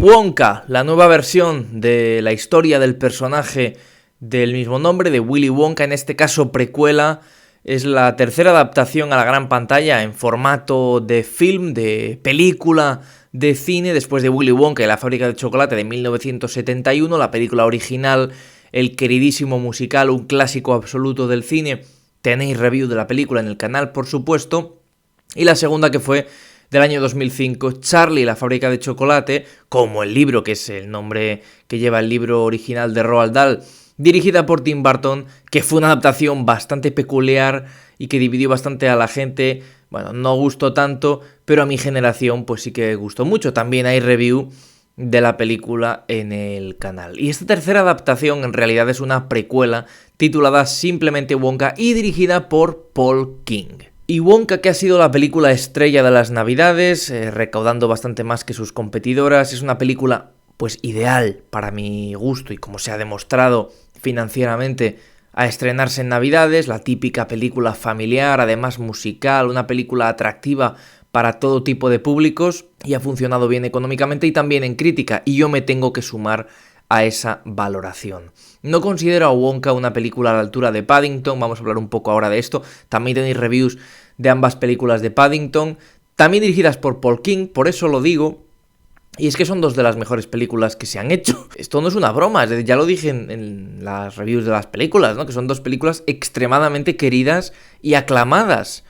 Wonka, la nueva versión de la historia del personaje del mismo nombre, de Willy Wonka, en este caso precuela, es la tercera adaptación a la gran pantalla en formato de film, de película, de cine, después de Willy Wonka y la fábrica de chocolate de 1971, la película original, el queridísimo musical, un clásico absoluto del cine. Tenéis review de la película en el canal, por supuesto. Y la segunda, que fue del año 2005, Charlie y la fábrica de chocolate, como el libro, que es el nombre que lleva el libro original de Roald Dahl, dirigida por Tim Burton, que fue una adaptación bastante peculiar y que dividió bastante a la gente. Bueno, no gustó tanto, pero a mi generación pues sí que gustó mucho. También hay review de la película en el canal. Y esta tercera adaptación en realidad es una precuela titulada simplemente Wonka y dirigida por Paul King. Y Wonka, que ha sido la película estrella de las Navidades, recaudando bastante más que sus competidoras, es una película pues ideal para mi gusto y como se ha demostrado financieramente a estrenarse en Navidades, la típica película familiar, además musical, una película atractiva para todo tipo de públicos y ha funcionado bien económicamente y también en crítica, y yo me tengo que sumar a esa valoración. No considero a Wonka una película a la altura de Paddington, vamos a hablar un poco ahora de esto. También tenéis reviews de ambas películas de Paddington, también dirigidas por Paul King, por eso lo digo, y es que son dos de las mejores películas que se han hecho. Esto no es una broma, ya lo dije en las reviews de las películas, ¿no? Que son dos películas extremadamente queridas y aclamadas.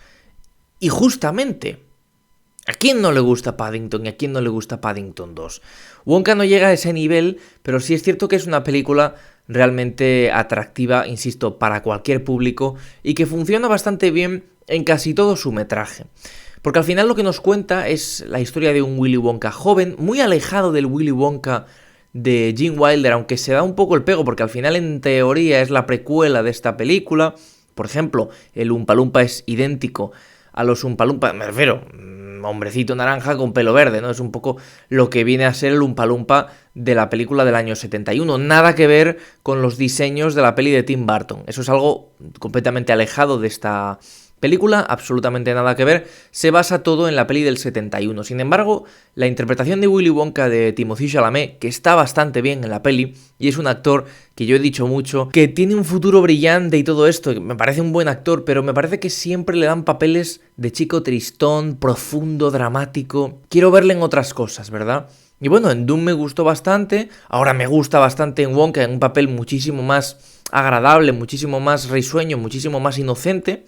Y justamente, ¿a quién no le gusta Paddington y a quién no le gusta Paddington 2? Wonka no llega a ese nivel, pero sí es cierto que es una película realmente atractiva, insisto, para cualquier público y que funciona bastante bien en casi todo su metraje. Porque al final lo que nos cuenta es la historia de un Willy Wonka joven, muy alejado del Willy Wonka de Gene Wilder, aunque se da un poco el pego, porque al final en teoría es la precuela de esta película. Por ejemplo, el Oompa Loompa es idéntico a los Oompa Loompa, me refiero, hombrecito naranja con pelo verde, ¿no? Es un poco lo que viene a ser el Oompa Loompa de la película del año 71. Nada que ver con los diseños de la peli de Tim Burton. Eso es algo completamente alejado de esta película, absolutamente nada que ver. Se basa todo en la peli del 71. Sin embargo, la interpretación de Willy Wonka de Timothée Chalamet, que está bastante bien en la peli, y es un actor que yo he dicho mucho, que tiene un futuro brillante y todo esto, me parece un buen actor, pero me parece que siempre le dan papeles de chico tristón, profundo, dramático. Quiero verle en otras cosas, ¿verdad? Y bueno, en Doom me gustó bastante, ahora me gusta bastante en Wonka, en un papel muchísimo más agradable, muchísimo más risueño, muchísimo más inocente.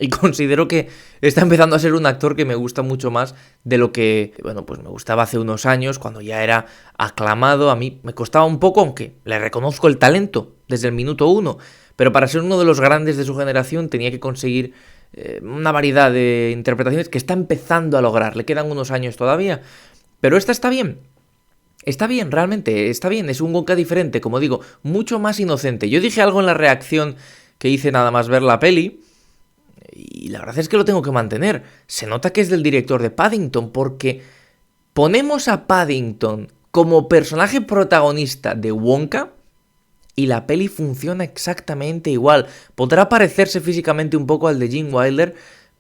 Y considero que está empezando a ser un actor que me gusta mucho más de lo que, bueno, pues me gustaba hace unos años, cuando ya era aclamado. A mí me costaba un poco, aunque le reconozco el talento desde el minuto 1. Pero para ser uno de los grandes de su generación tenía que conseguir una variedad de interpretaciones que está empezando a lograr. Le quedan unos años todavía. Pero esta está bien. Está bien, realmente, está bien. Es un Wonka diferente, como digo, mucho más inocente. Yo dije algo en la reacción que hice nada más ver la peli, y la verdad es que lo tengo que mantener. Se nota que es del director de Paddington, porque ponemos a Paddington como personaje protagonista de Wonka y la peli funciona exactamente igual. Podrá parecerse físicamente un poco al de Gene Wilder,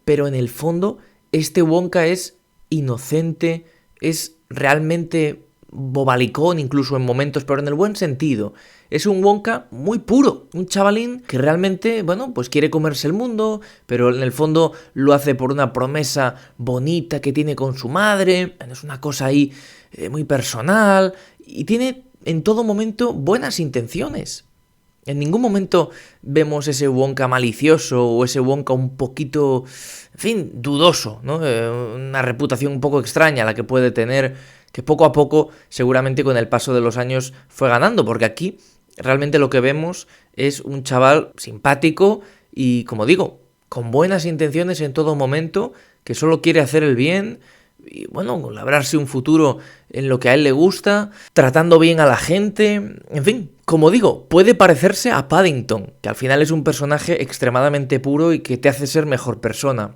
pero en el fondo este Wonka es inocente, es realmente bobalicón incluso en momentos, pero en el buen sentido. Es un Wonka muy puro, un chavalín que realmente, bueno, pues quiere comerse el mundo, pero en el fondo lo hace por una promesa bonita que tiene con su madre, es una cosa ahí muy personal, y tiene en todo momento buenas intenciones. En ningún momento vemos ese Wonka malicioso o ese Wonka un poquito, en fin, dudoso, ¿no? Una reputación un poco extraña la que puede tener, que poco a poco, seguramente con el paso de los años, fue ganando, porque aquí realmente lo que vemos es un chaval simpático y, como digo, con buenas intenciones en todo momento, que solo quiere hacer el bien y, bueno, labrarse un futuro en lo que a él le gusta, tratando bien a la gente, en fin, como digo, puede parecerse a Paddington, que al final es un personaje extremadamente puro y que te hace ser mejor persona.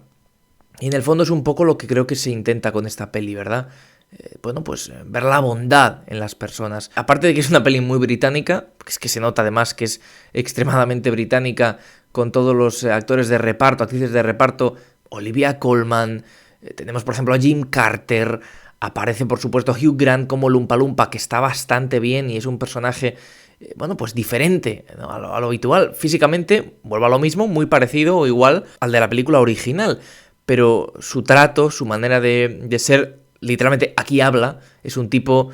Y en el fondo es un poco lo que creo que se intenta con esta peli, ¿verdad? Bueno, pues ver la bondad en las personas. Aparte de que es una peli muy británica, es que se nota además que es extremadamente británica, con todos los actores de reparto, actrices de reparto, Olivia Colman, tenemos por ejemplo a Jim Carter, Aparece, por supuesto, Hugh Grant como Loompa Loompa, que está bastante bien y es un personaje, bueno, pues diferente, ¿no?, a lo habitual. Físicamente, vuelvo a lo mismo, muy parecido o igual al de la película original, pero su trato, su manera de ser, literalmente aquí habla, es un tipo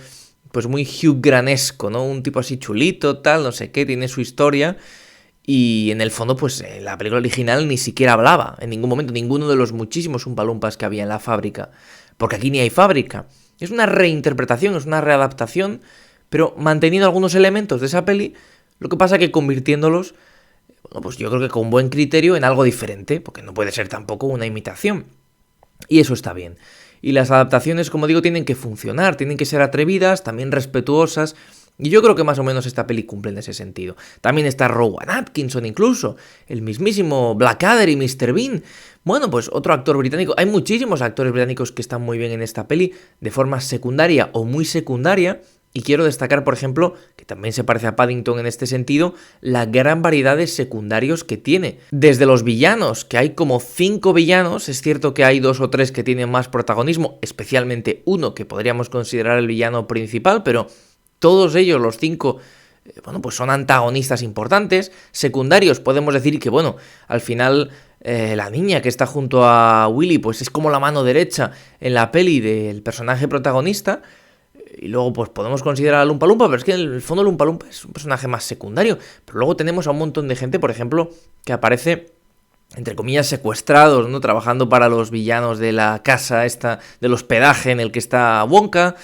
pues muy Hugh Grannesco, ¿no? Un tipo así chulito, tal, no sé qué, tiene su historia. Y en el fondo, pues en la película original ni siquiera hablaba, en ningún momento, ninguno de los muchísimos Oompa Loompas que había en la fábrica. Porque aquí ni hay fábrica. Es una reinterpretación, es una readaptación, pero manteniendo algunos elementos de esa peli, lo que pasa que convirtiéndolos, bueno, pues yo creo que con buen criterio, en algo diferente, porque no puede ser tampoco una imitación. Y eso está bien. Y las adaptaciones, como digo, tienen que funcionar, tienen que ser atrevidas, también respetuosas. Y yo creo que más o menos esta peli cumple en ese sentido. También está Rowan Atkinson incluso, el mismísimo Blackadder y Mr. Bean. Bueno, pues otro actor británico. Hay muchísimos actores británicos que están muy bien en esta peli, de forma secundaria o muy secundaria. Y quiero destacar, por ejemplo, que también se parece a Paddington en este sentido, la gran variedad de secundarios que tiene. Desde los villanos, que hay como 5 villanos, es cierto que hay 2 o 3 que tienen más protagonismo, especialmente uno que podríamos considerar el villano principal, pero todos ellos, los 5, bueno, pues son antagonistas importantes. Secundarios, podemos decir que, bueno, al final la niña que está junto a Willy, pues es como la mano derecha en la peli del personaje protagonista. Y luego pues podemos considerar a Loompa Loompa, pero es que en el fondo Loompa Loompa es un personaje más secundario. Pero luego tenemos a un montón de gente, por ejemplo, que aparece, entre comillas, secuestrados, ¿no? Trabajando para los villanos de la casa esta, del hospedaje en el que está Wonka.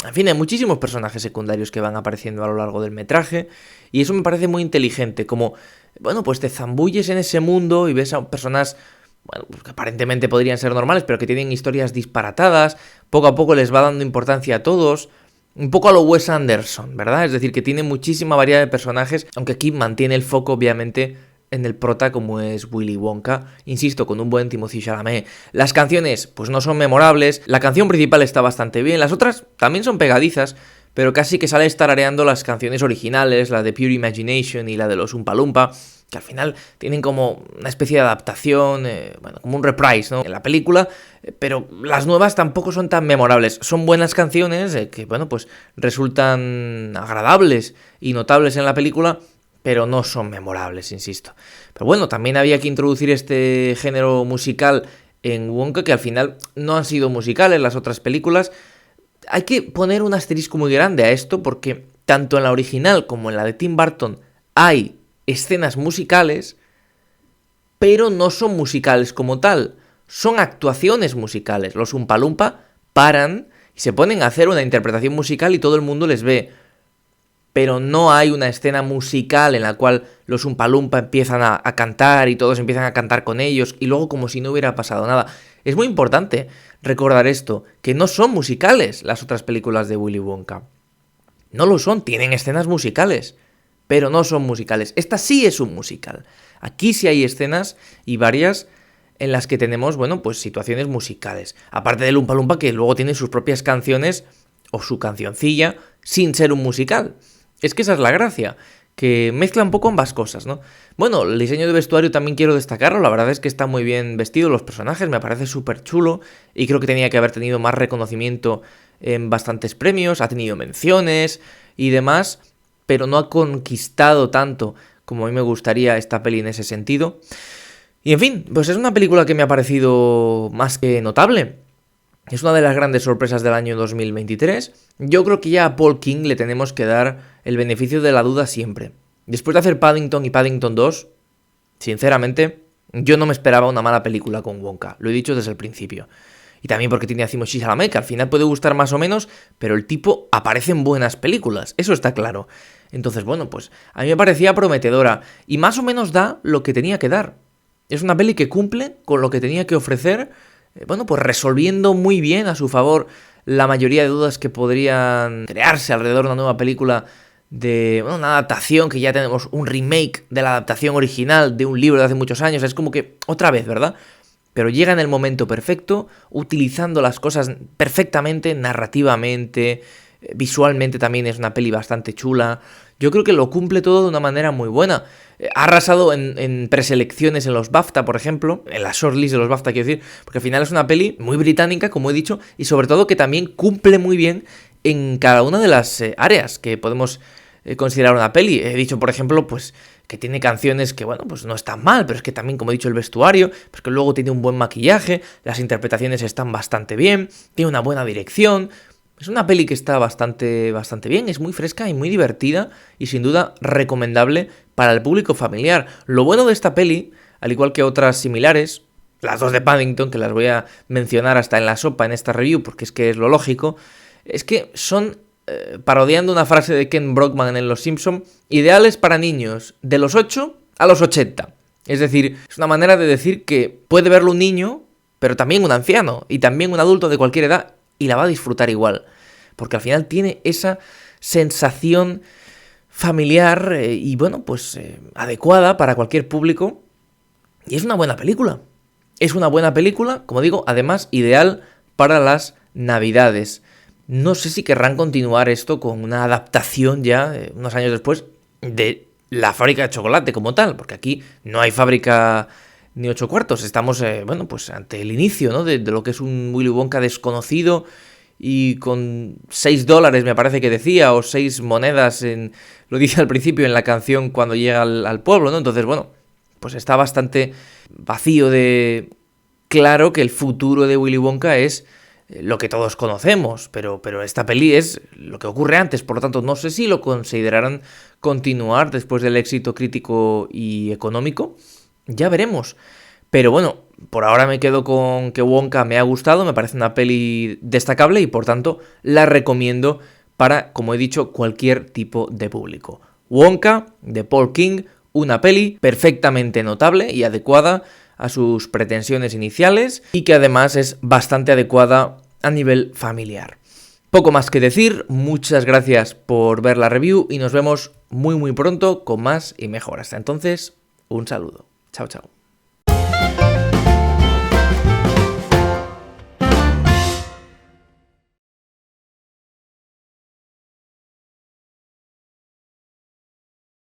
En fin, hay muchísimos personajes secundarios que van apareciendo a lo largo del metraje. Y eso me parece muy inteligente, como, bueno, pues te zambulles en ese mundo y ves a personas, bueno, pues que aparentemente podrían ser normales, pero que tienen historias disparatadas, poco a poco les va dando importancia a todos, un poco a lo Wes Anderson, ¿verdad? Es decir, que tiene muchísima variedad de personajes, aunque aquí mantiene el foco, obviamente, en el prota como es Willy Wonka, insisto, con un buen Timothée Chalamet. Las canciones, pues no son memorables, la canción principal está bastante bien, las otras también son pegadizas, pero casi que sale tarareando las canciones originales, la de Pure Imagination y la de los Oompa Loompa, que al final tienen como una especie de adaptación, bueno, como un reprise, ¿no?, en la película, pero las nuevas tampoco son tan memorables. Son buenas canciones que, bueno, pues resultan agradables y notables en la película, pero no son memorables, insisto. Pero bueno, también había que introducir este género musical en Wonka, que al final no han sido musicales las otras películas. Hay que poner un asterisco muy grande a esto, porque tanto en la original como en la de Tim Burton hay escenas musicales, pero no son musicales como tal, son actuaciones musicales. Los Oompa Loompa paran y se ponen a hacer una interpretación musical y todo el mundo les ve, pero no hay una escena musical en la cual los Oompa Loompa empiezan a cantar y todos empiezan a cantar con ellos y luego como si no hubiera pasado nada. Es muy importante recordar esto, que no son musicales las otras películas de Willy Wonka. No lo son, tienen escenas musicales, pero no son musicales. Esta sí es un musical. Aquí sí hay escenas y varias en las que tenemos, bueno, pues situaciones musicales. Aparte de Loompa Loompa, que luego tiene sus propias canciones o su cancioncilla sin ser un musical. Es que esa es la gracia, que mezcla un poco ambas cosas, ¿no? Bueno, el diseño de vestuario también quiero destacarlo. La verdad es que está muy bien vestido los personajes, me parece súper chulo y creo que tenía que haber tenido más reconocimiento en bastantes premios, ha tenido menciones y demás, pero no ha conquistado tanto como a mí me gustaría esta peli en ese sentido. Y en fin, pues es una película que me ha parecido más que notable. Es una de las grandes sorpresas del año 2023. Yo creo que ya a Paul King le tenemos que dar el beneficio de la duda siempre. Después de hacer Paddington y Paddington 2, sinceramente, yo no me esperaba una mala película con Wonka. Lo he dicho desde el principio. Y también porque tiene a Timothée Chalamet, que al final puede gustar más o menos, pero el tipo aparece en buenas películas, eso está claro. Entonces, bueno, pues a mí me parecía prometedora y más o menos da lo que tenía que dar. Es una peli que cumple con lo que tenía que ofrecer, bueno, pues resolviendo muy bien a su favor la mayoría de dudas que podrían crearse alrededor de una nueva película de, bueno, una adaptación, que ya tenemos un remake de la adaptación original de un libro de hace muchos años. Es como que otra vez, ¿verdad? Pero llega en el momento perfecto, utilizando las cosas perfectamente, narrativamente, visualmente también es una peli bastante chula. Yo creo que lo cumple todo de una manera muy buena. Ha arrasado en preselecciones en los BAFTA, por ejemplo, en la shortlist de los BAFTA, quiero decir, porque al final es una peli muy británica, como he dicho, y sobre todo que también cumple muy bien en cada una de las áreas que podemos considerar una peli. He dicho, por ejemplo, pues que tiene canciones que, bueno, pues no están mal, pero es que también, como he dicho, el vestuario, pues que luego tiene un buen maquillaje, las interpretaciones están bastante bien, tiene una buena dirección. Es una peli que está bastante bien, es muy fresca y muy divertida y sin duda recomendable para el público familiar. Lo bueno de esta peli, al igual que otras similares, las dos de Paddington, que las voy a mencionar hasta en la sopa en esta review porque es que es lo lógico, es que son, parodiando una frase de Ken Brockman en Los Simpson, ideales para niños de los 8 a los 80. Es decir, es una manera de decir que puede verlo un niño, pero también un anciano y también un adulto de cualquier edad, y la va a disfrutar igual, porque al final tiene esa sensación familiar y bueno, pues adecuada para cualquier público, y es una buena película. Es una buena película, como digo, además ideal para las Navidades. No sé si querrán continuar esto con una adaptación ya, unos años después, de la fábrica de chocolate como tal, porque aquí no hay fábrica ni 8 cuartos, estamos, bueno, pues ante el inicio, ¿no? de lo que es un Willy Wonka desconocido y con $6 me parece que decía, o 6 monedas, lo dice al principio en la canción cuando llega al pueblo, ¿no? Entonces, bueno, pues está bastante vacío de claro que el futuro de Willy Wonka es lo que todos conocemos, pero esta peli es lo que ocurre antes, por lo tanto no sé si lo considerarán continuar después del éxito crítico y económico. Ya veremos. Pero bueno, por ahora me quedo con que Wonka me ha gustado, me parece una peli destacable y por tanto la recomiendo para, como he dicho, cualquier tipo de público. Wonka, de Paul King, una peli perfectamente notable y adecuada a sus pretensiones iniciales y que además es bastante adecuada a nivel familiar. Poco más que decir, muchas gracias por ver la review y nos vemos muy pronto con más y mejor. Hasta entonces, un saludo. Chao, chao.